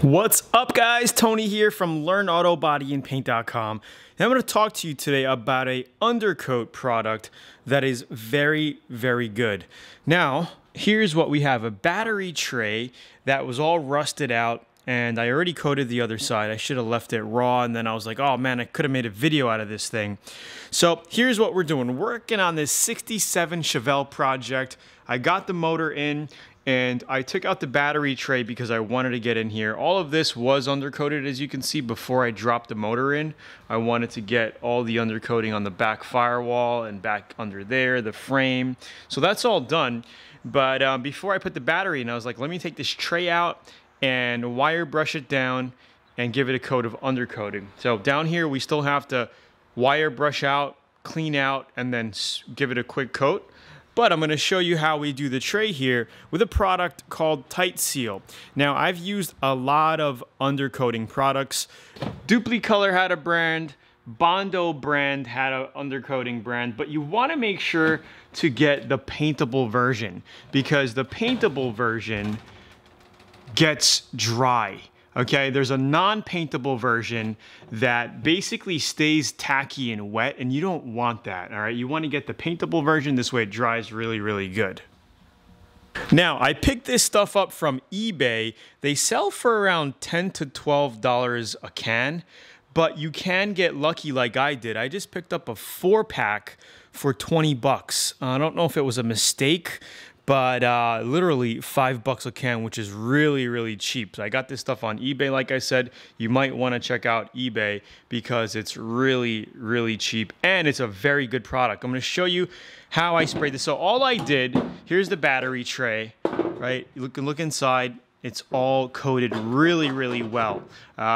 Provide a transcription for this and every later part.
What's up, guys? Tony here from LearnAutoBodyAndPaint.com. And I'm going to talk to you today about a undercoat product that is very, very good. Now, here's what we have. A battery tray that was all rusted out, and I already coated the other side. I should have left it raw, and then I was like, oh man, I could have made a video out of this thing. So here's what we're doing. We're working on this 67 Chevelle project. I got the motor in, and I took out the battery tray because I wanted to get in here. All of this was undercoated, as you can see, before I dropped the motor in. I wanted to get all the undercoating on the back firewall and back under there, the frame. So that's all done. But before I put the battery in, I was like, let me take this tray out and wire brush it down and give it a coat of undercoating. So down here, we still have to wire brush out, clean out, and then give it a quick coat. But I'm going to show you how we do the tray here with a product called TITE Seal. Now, I've used a lot of undercoating products. Duplicolor had a brand, Bondo brand had an undercoating brand, but you want to make sure to get the paintable version because the paintable version gets dry. Okay, there's a non-paintable version that basically stays tacky and wet, and you don't want that, all right? You want to get the paintable version. This way it dries really, really good. Now, I picked this stuff up from eBay. They sell for around $10 to $12 a can, but you can get lucky like I did. I just picked up a 4-pack for 20 bucks. I don't know if it was a mistake, but literally $5 a can, which is really, really cheap. So I got this stuff on eBay. Like I said, you might want to check out eBay because it's really, really cheap and it's a very good product. I'm going to show you how I sprayed this. So all I did, here's the battery tray, right? You can look inside. It's all coated really, really well.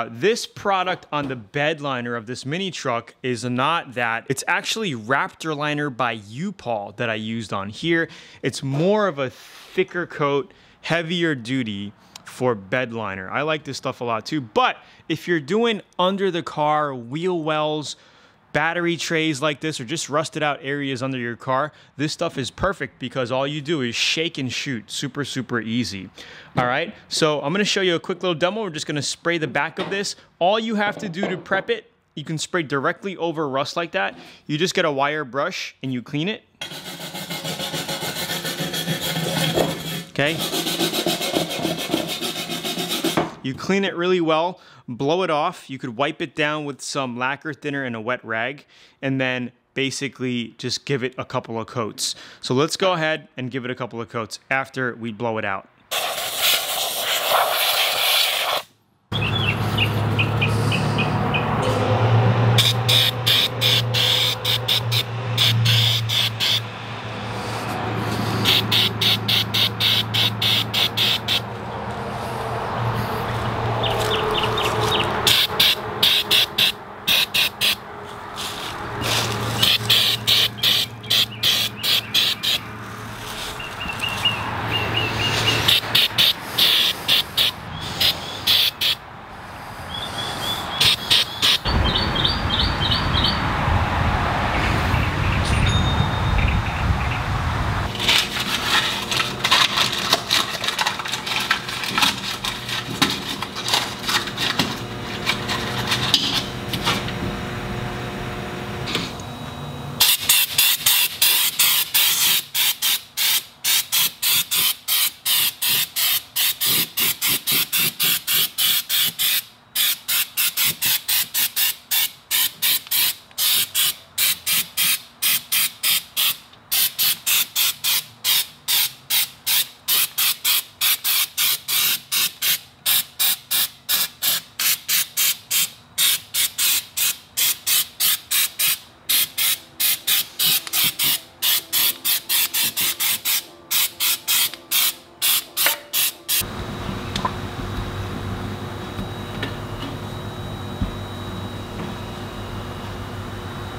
This product on the bed liner of this mini truck is not that. It's actually Raptor liner by U-Paul that I used on here. It's more of a thicker coat, heavier duty for bed liner. I like this stuff a lot too. But if you're doing under the car wheel wells, battery trays like this, or just rusted out areas under your car, this stuff is perfect because all you do is shake and shoot. Super, super easy. All right, so I'm gonna show you a quick little demo. We're just gonna spray the back of this. All you have to do to prep it, you can spray directly over rust like that. You just get a wire brush and you clean it. Okay. You clean it really well, blow it off. You could wipe it down with some lacquer thinner and a wet rag, and then basically just give it a couple of coats. So let's go ahead and give it a couple of coats after we blow it out.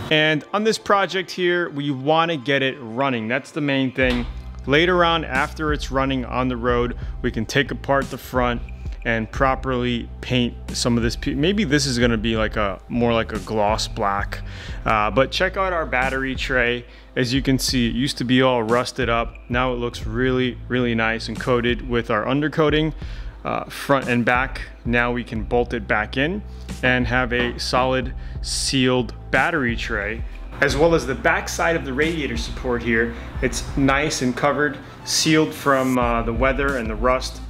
And on this project here, we want to get it running. That's the main thing. Later on, after it's running on the road, we can take apart the front and properly paint some of this. Maybe this is gonna be like more like a gloss black. But check out our battery tray. As you can see, it used to be all rusted up. Now it looks really, really nice and coated with our undercoating. front and back. Now we can bolt it back in and have a solid sealed battery tray, as well as the back side of the radiator support here. It's nice and covered, sealed from the weather and the rust.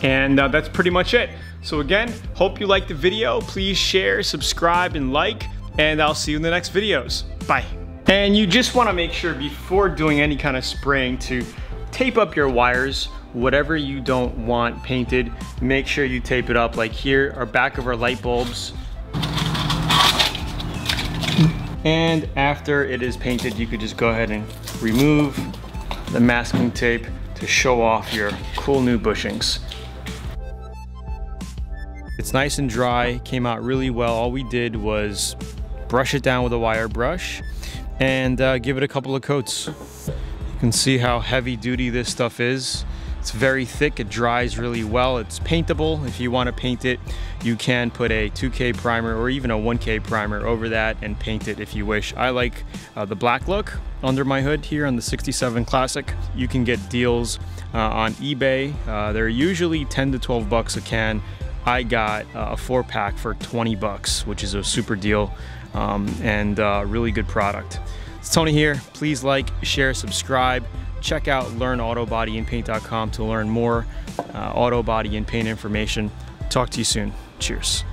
And that's pretty much it. So again, hope you liked the video. Please share, subscribe, and like, and I'll see you in the next videos. Bye. And you just want to make sure before doing any kind of spraying to tape up your wires. Whatever you don't want painted, make sure you tape it up. Like here, our back of our light bulbs. And after it is painted, you could just go ahead and remove the masking tape to show off your cool new bushings. It's nice and dry, came out really well. All we did was brush it down with a wire brush and give it a couple of coats. You can see how heavy duty this stuff is. It's very thick, it dries really well. It's paintable. If you want to paint it, you can put a 2K primer or even a 1K primer over that and paint it if you wish. I like the black look under my hood here on the 67 Classic. You can get deals on eBay. They're usually 10 to 12 bucks a can. I got a 4-pack for 20 bucks, which is a super deal and really good product. It's Tony here. Please like, share, subscribe. Check out learnautobodyandpaint.com to learn more auto body and paint information. Talk to you soon. Cheers.